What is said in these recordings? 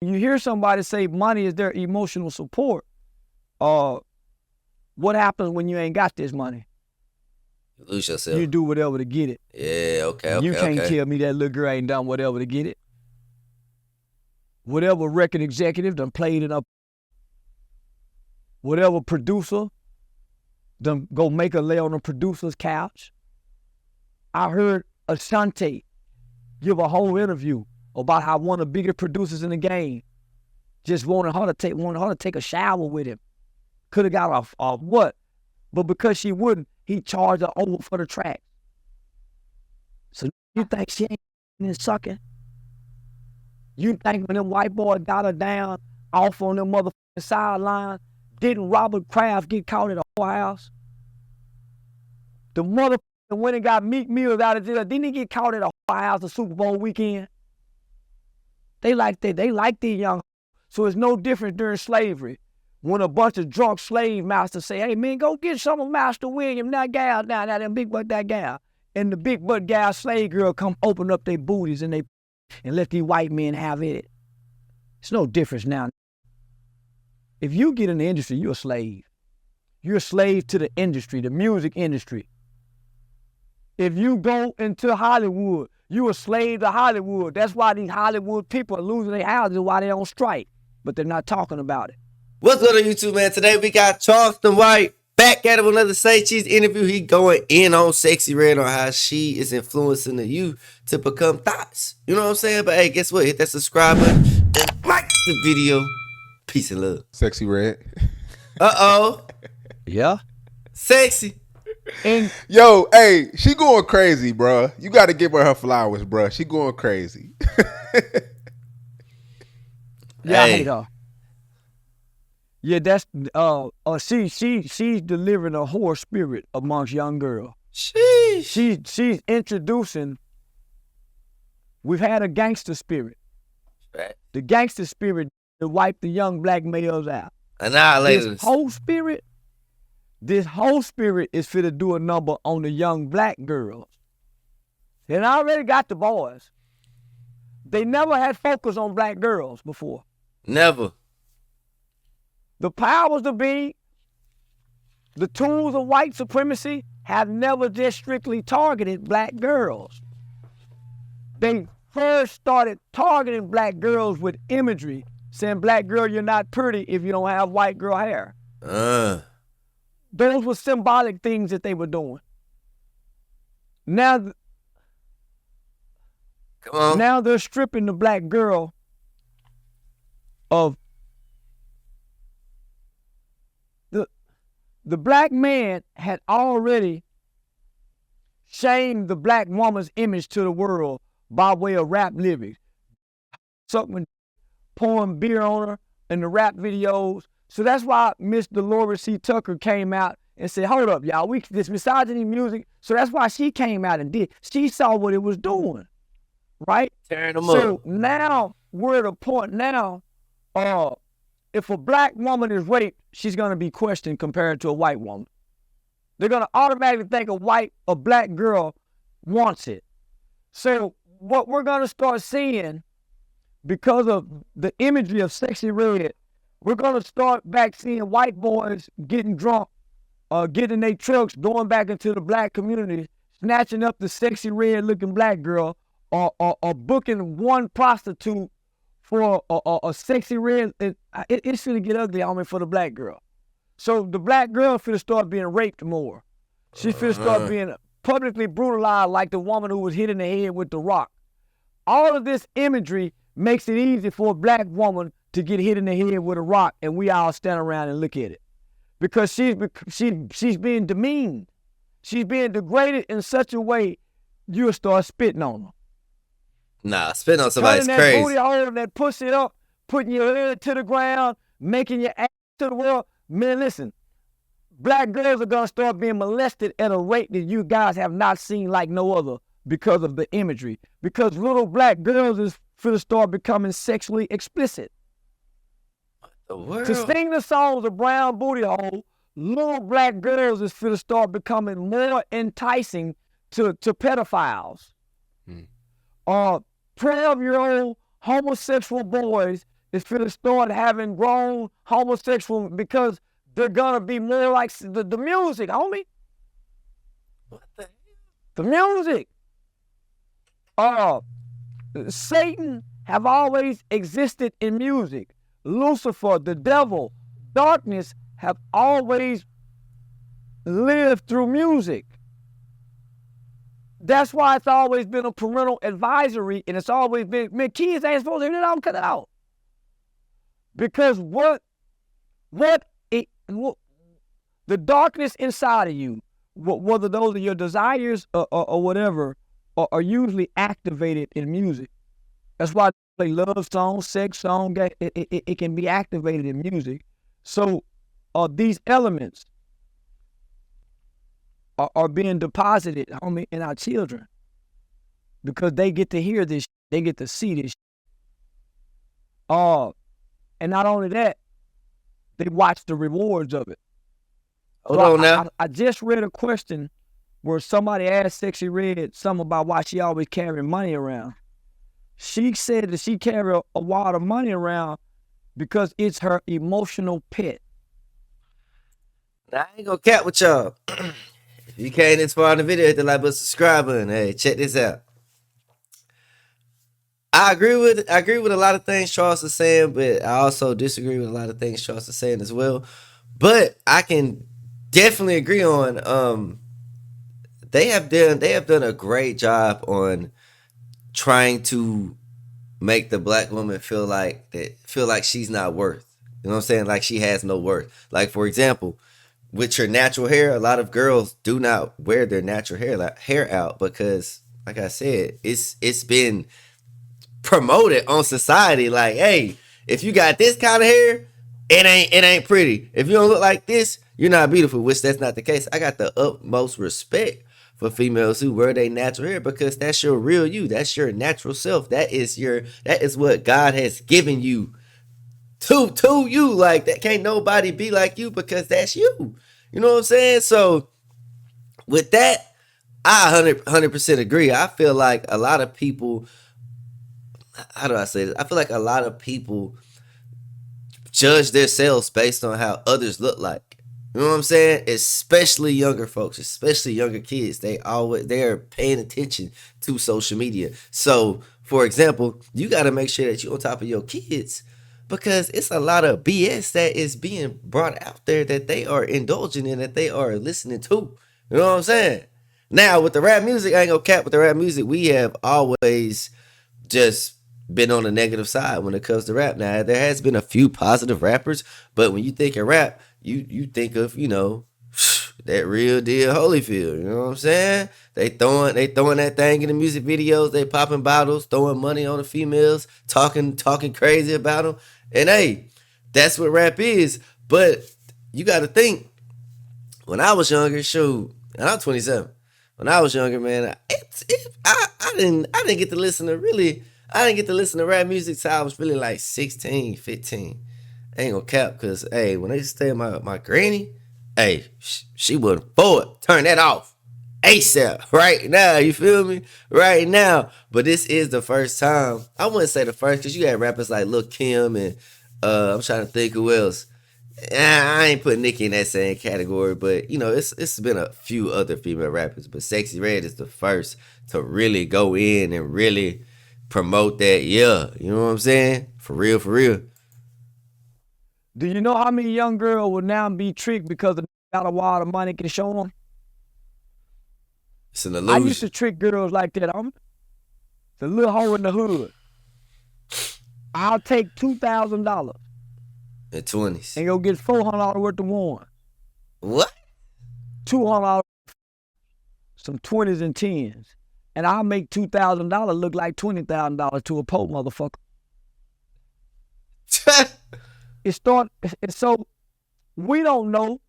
You hear somebody say money is their emotional support. What happens when you ain't got this money? You lose yourself. You do whatever to get it. Yeah, okay. You can't tell me that little girl ain't done whatever to get it. Whatever record executive done played it up. Whatever producer done go make her lay on the producer's couch. I heard Ashanti give a whole interview about how one of the biggest producers in the game just wanted her to take a shower with him. Could have got a what? But because she wouldn't, he charged her over for the track. So you think she ain't been sucking? You think when them white boys got her down off on them motherfucking sideline, didn't Robert Kraft get caught at a whorehouse? The motherfucker went and got Meek Mills out of jail. Didn't he get caught at a whorehouse the Super Bowl weekend? They like that. They like these young. So it's no different during slavery. When a bunch of drunk slave masters say, hey man, go get some of Master William, that gal down there, that big butt that gal. And the big butt gal slave girl come open up their booties and let these white men have it. It's no difference now. If you get in the industry, you're a slave. You're a slave to the industry, the music industry. If you go into Hollywood, you're a slave to Hollywood. That's why these Hollywood people are losing their houses, why they on strike. But they're not talking about it. What's good on YouTube, man? Today we got Charleston White back at it with another Say Cheese interview. He going in on Sexyy Red on how she is influencing the youth to become thoughts. You know what I'm saying? But hey, guess what? Hit that subscribe button and like the video. Peace and love. Sexyy Red. Uh-oh. Yeah. Sexy. And yo, hey, she going crazy, bro. You got to give her flowers, bro. She going crazy. Yeah, I hate her. Yeah, that's she's delivering a whore spirit amongst young girls. She's introducing. We've had a gangster spirit. Right. The gangster spirit to wipe the young black males out. Annihilators. This whole spirit is fit to do a number on the young black girls. And I already got the boys. They never had focus on black girls before. Never. The powers to be, the tools of white supremacy have never just strictly targeted black girls. They first started targeting black girls with imagery, saying, black girl, you're not pretty if you don't have white girl hair. Those were symbolic things that they were doing. Now, come on. Now they're stripping the black girl of the black man had already shamed the black woman's image to the world by way of rap lyrics. Sucking, pouring beer on her in the rap videos. So that's why Miss Dolores C. Tucker came out and said, hold up, y'all, this misogyny music. So that's why she came out and did. She saw what it was doing, right? Tearing them so up. Now we're at a point now, if a black woman is raped, she's going to be questioned compared to a white woman. They're going to automatically think a black girl wants it. So what we're going to start seeing, because of the imagery of Sexyy Red, we're going to start back seeing white boys getting drunk, getting in their trucks, going back into the black community, snatching up the Sexyy Red looking black girl, or booking one prostitute for a Sexyy Red. It's finna get ugly on me for the black girl. So the black girl finna start being raped more. She finna start being publicly brutalized like the woman who was hit in the head with the rock. All of this imagery makes it easy for a black woman to get hit in the head with a rock, and we all stand around and look at it. Because she's being demeaned. She's being degraded in such a way, you'll start spitting on her. Nah, spitting on somebody's Turning crazy. that booty hole, that pussy up, putting your head to the ground, making your ass to the world. Man, listen, black girls are gonna start being molested at a rate that you guys have not seen like no other because of the imagery. Because little black girls is finna start becoming sexually explicit. The world. To sing the songs of Brown Booty Hole, little black girls is finna start becoming more enticing to pedophiles. 12-year-old homosexual boys is finna start having grown homosexual because they're gonna be more like the music, homie. What the The music. Satan have always existed in music. Lucifer, the devil, darkness have always lived through music. That's why it's always been a parental advisory, and it's always been, man, kids ain't supposed to hear it out, cut it out. Because the darkness inside of you, whether those are your desires or whatever, are usually activated in music. That's why they love songs, sex songs, it can be activated in music. So these elements are being deposited, homie, in our children because they get to hear this, they get to see this. And not only that, they watch the rewards of it. Hold on now. I just read a question where somebody asked Sexyy Red something about why she always carrying money around. She said that she carry a wad of money around because it's her emotional pet. Now, I ain't gonna cap with y'all. If you came this far in the video, hit the like button, subscribe button. Hey, check this out. I agree with a lot of things Charles is saying, but I also disagree with a lot of things Charles is saying as well. But I can definitely agree on they have done a great job on trying to make the black woman feel like she's not worth. You know what I'm saying? Like she has no worth. Like, for example, with your natural hair, a lot of girls do not wear their natural hair out because, like I said, it's been promoted on society. Like, hey, if you got this kind of hair, it ain't pretty. If you don't look like this, you're not beautiful, which that's not the case. I got the utmost respect for females who wear their natural hair because that's your real you. That's your natural self. That is what God has given you to you. Like, that can't nobody be like you because that's you. You know what I'm saying? So with that, I 100% agree. I feel like a lot of people, how do I say this? I feel like a lot of people judge themselves based on how others look like. You know what I'm saying? Especially younger folks, especially younger kids. They are paying attention to social media. So, for example, you got to make sure that you're on top of your kids because it's a lot of BS that is being brought out there that they are indulging in, that they are listening to. You know what I'm saying? Now, with the rap music, I ain't gonna cap with the rap music. We have always just been on the negative side when it comes to rap. Now, there has been a few positive rappers, but when you think of rap, you think of, you know, that Real Deal Holyfield. You know what I'm saying? They throwing that thing in the music videos. They popping bottles, throwing money on the females, talking crazy about them. And hey, that's what rap is. But you got to think, when I was younger, shoot, and I'm 27. When I was younger, man, I didn't get to listen to rap music till I was really like 16, 15. I ain't gonna cap, because, hey, when they used to stay with my granny, hey, she wasn't for it. Turn that off ASAP right now. You feel me? Right now. But this is the first time. I wouldn't say the first, because you got rappers like Lil Kim and I'm trying to think who else. I ain't putting Nicki in that same category, but, you know, it's been a few other female rappers, but Sexyy Red is the first to really go in and really promote that. Yeah, you know what I'm saying? For real, for real. Do you know how many young girls will now be tricked because of a wad of money can show them? It's an illusion. I used to trick girls like that. I'm the little hoe in the hood. I'll take $2,000 in 20s and go get $400 worth of one. What? $200, some 20s and 10s, and I'll make $2,000 look like $20,000 to a poor motherfucker. So we don't know,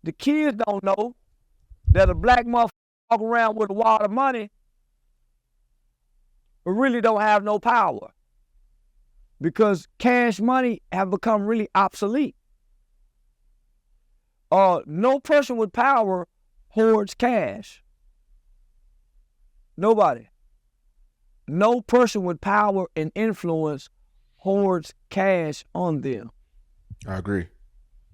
the kids don't know that a black motherfucker walk around with a wad of money but really don't have no power, because cash money have become really obsolete. No person with power hoards cash. Nobody. No person with power and influence hoards cash on them. I agree.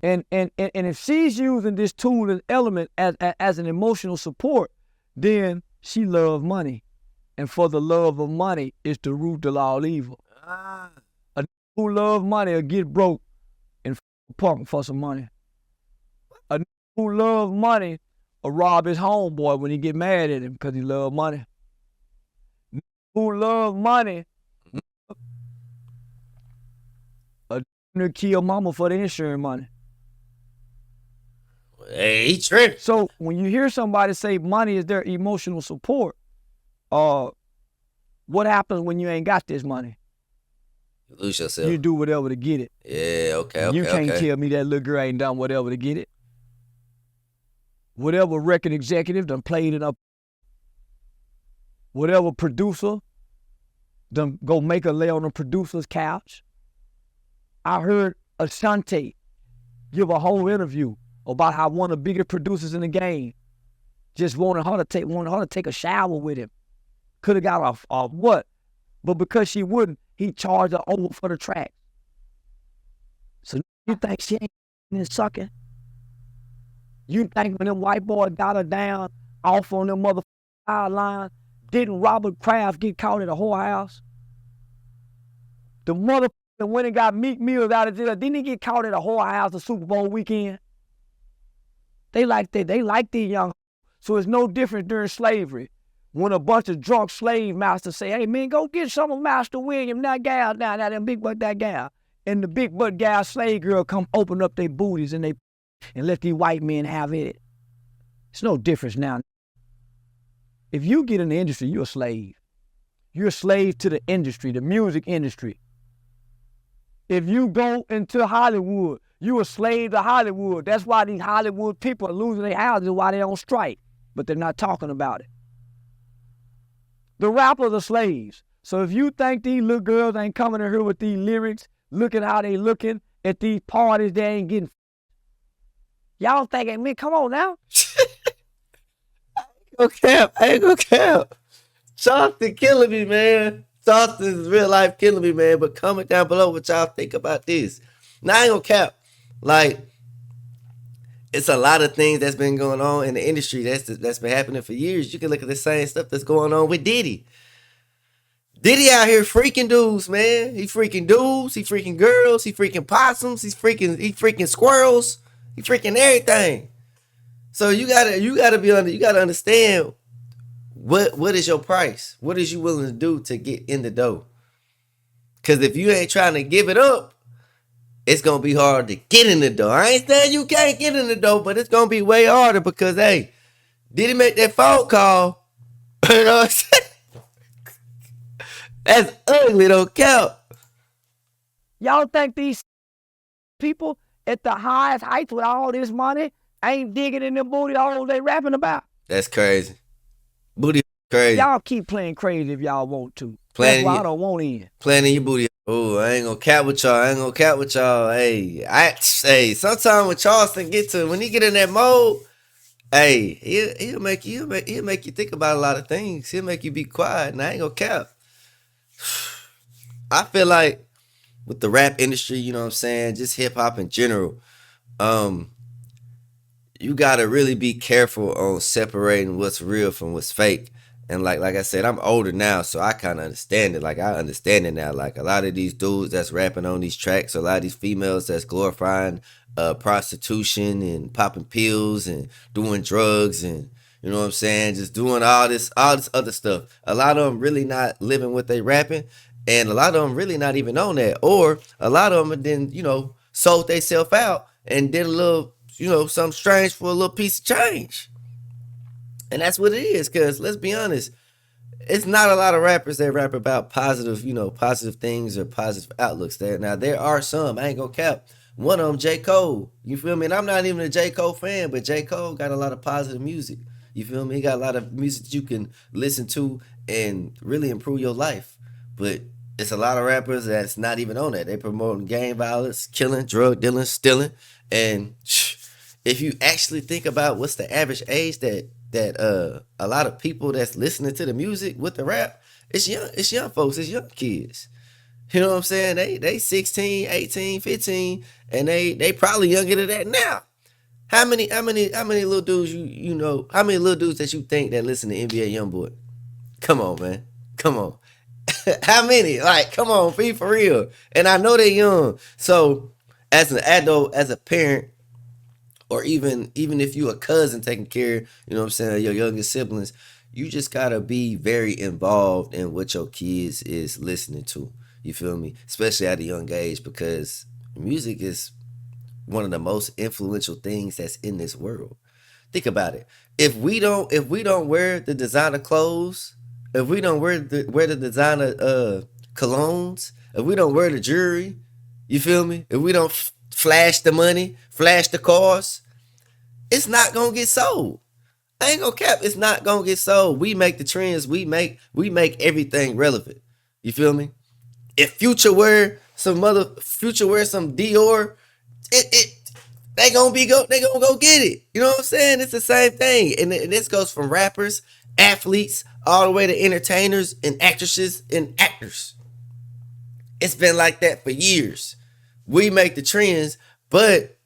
And if she's using this tool and element as an emotional support, then she loves money. And for the love of money is the root of all evil. A who love money will get broke and punk for some money. A who love money will rob his homeboy when he get mad at him because he love money. Who love money will kill mama for the insurance money. Hey, he tripping. So when you hear somebody say money is their emotional support, what happens when you ain't got this money? You lose yourself. You do whatever to get it. Yeah, okay. You can't tell me that little girl ain't done whatever to get it. Whatever record executive done played it up. Whatever producer done go make her lay on the producer's couch. I heard Ashanti give a whole interview about how one of the biggest producers in the game just wanted her to take a shower with him. Could have got a what? But because she wouldn't, he charged her over for the track. So you think she ain't sucking? You think when them white boys got her down off on them motherfucking sidelines, didn't Robert Kraft get caught at a whorehouse? The motherfucker went and got Meek Mills out of jail. Didn't he get caught at a whorehouse the Super Bowl weekend? They like that. They like these young. So it's no different during slavery. When a bunch of drunk slave masters say, hey man, go get some of Master William, that gal down, that big butt that gal. And the big butt gal slave girl come open up their booties and let these white men have it. It's no difference now. If you get in the industry, you're a slave. You're a slave to the industry, the music industry. If you go into Hollywood, you're a slave to Hollywood. That's why these Hollywood people are losing their houses, why they on strike. But they're not talking about it. The rappers are slaves. So if you think these little girls ain't coming in here with these lyrics, looking how they looking at these parties, they ain't getting. Y'all thinking, man, come on now. I ain't gonna cap. Charleston killing me, man. Charleston is real life killing me, man. But comment down below what y'all think about this. Now, I ain't gonna cap. Like, it's a lot of things that's been going on in the industry that's been happening for years. You can look at the same stuff that's going on with Diddy. Diddy out here freaking dudes, man. He freaking dudes, he freaking girls, he freaking possums, he freaking squirrels, he freaking everything. So you gotta understand what is your price? What is you willing to do to get in the dough? Cause if you ain't trying to give it up, it's gonna be hard to get in the door. I ain't saying you can't get in the door, but it's gonna be way harder because hey, did he make that phone call? You know what I'm saying? That's ugly, don't count. Y'all think these people at the highest heights with all this money ain't digging in their booty all they rapping about? That's crazy. Booty crazy. Y'all keep playing crazy if y'all want to. Playing That's why I don't want in. Playing in your booty. Oh, I ain't gonna cap with y'all. Hey, sometimes when Charleston when he get in that mode, hey, he'll make you think about a lot of things. He'll make you be quiet, and I ain't gonna cap. I feel like with the rap industry, you know what I'm saying, just hip hop in general, you gotta really be careful on separating what's real from what's fake. And like I said, I'm older now, so I kind of understand it. Like, I understand it now. Like, a lot of these dudes that's rapping on these tracks, a lot of these females that's glorifying prostitution and popping pills and doing drugs and, you know what I'm saying, just doing all this other stuff. A lot of them really not living what they rapping, and a lot of them really not even on that. Or a lot of them then, sold themselves out and did a little, something strange for a little piece of change. And that's what it is, because let's be honest, it's not a lot of rappers that rap about positive, positive things or positive outlooks there. Now, there are some, I ain't gonna cap. One of them, J. Cole, you feel me? And I'm not even a J. Cole fan, but J. Cole got a lot of positive music. You feel me? He got a lot of music that you can listen to and really improve your life. But it's a lot of rappers that's not even on that. They promoting gang violence, killing, drug dealing, stealing. And if you actually think about what's the average age that a lot of people that's listening to the music with the rap, it's young folks, it's young kids. You know what I'm saying? They 16, 18, 15, and they probably younger than that now. How many little dudes you know? How many little dudes that you think that listen to NBA YoungBoy? Come on, man. Come on. How many? Like, come on, be for real. And I know they're young. So as an adult, as a parent, or even if you a cousin taking care, you know what I'm saying, of your younger siblings, you just gotta be very involved in what your kids is listening to. You feel me? Especially at a young age, because music is one of the most influential things that's in this world. Think about it. If we don't wear the designer clothes, if we don't wear the designer colognes, if we don't wear the jewelry, you feel me? If we don't flash the money, flash the cars, it's not gonna get sold. I ain't gonna cap. It's not gonna get sold. We make the trends. We make everything relevant. You feel me? If Future wear some Dior, they gonna go get it. You know what I'm saying? It's the same thing. And this goes from rappers, athletes, all the way to entertainers and actresses and actors. It's been like that for years. We make the trends, but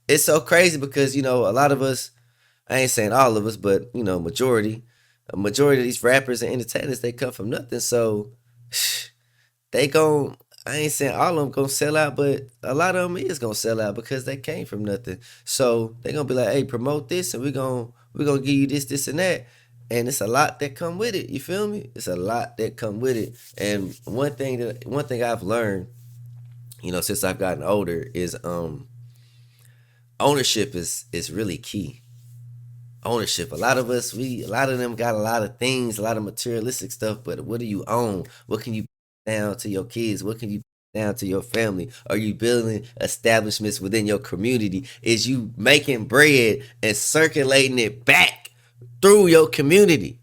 it's so crazy because, a lot of us, I ain't saying all of us, but, a majority of these rappers and entertainers, they come from nothing. So I ain't saying all of them gonna sell out, but a lot of them is gonna sell out because they came from nothing. So they gonna be like, hey, promote this, and we're gonna give you this, and that. And it's a lot that come with it. You feel me? It's a lot that come with it. And one thing I've learned, since I've gotten older is ownership is really key. Ownership. A lot of them got a lot of things, a lot of materialistic stuff, but what do you own? What can you down to your kids? What can you down to your family? Are you building establishments within your community? Is you making bread and circulating it back through your community?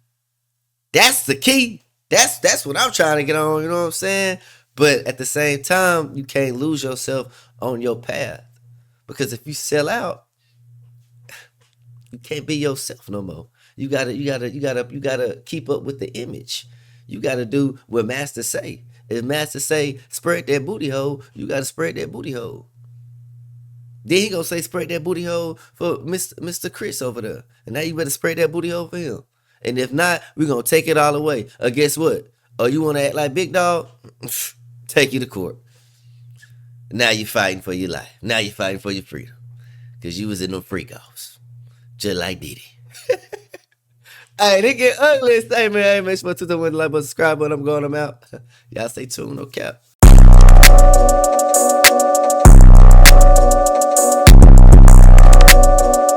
That's the key. That's what I'm trying to get on, you know what I'm saying? But at the same time, you can't lose yourself on your path. Because if you sell out, you can't be yourself no more. You gotta keep up with the image. You gotta do what Master say. If Master say spread that booty hole, you gotta spread that booty hole. Then he gonna say spread that booty hole for Mr. Chris over there. And now you better spread that booty hole for him. And if not, we're gonna take it all away. Or guess what? Oh, you wanna act like Big Dog? Take you to court. Now you're fighting for your life. Now you're fighting for your freedom. Cause you was in them freak offs. Just like Diddy. Hey, they get ugly. Hey, man, make sure to the like, subscribe, but I'm out. Y'all stay tuned, no cap.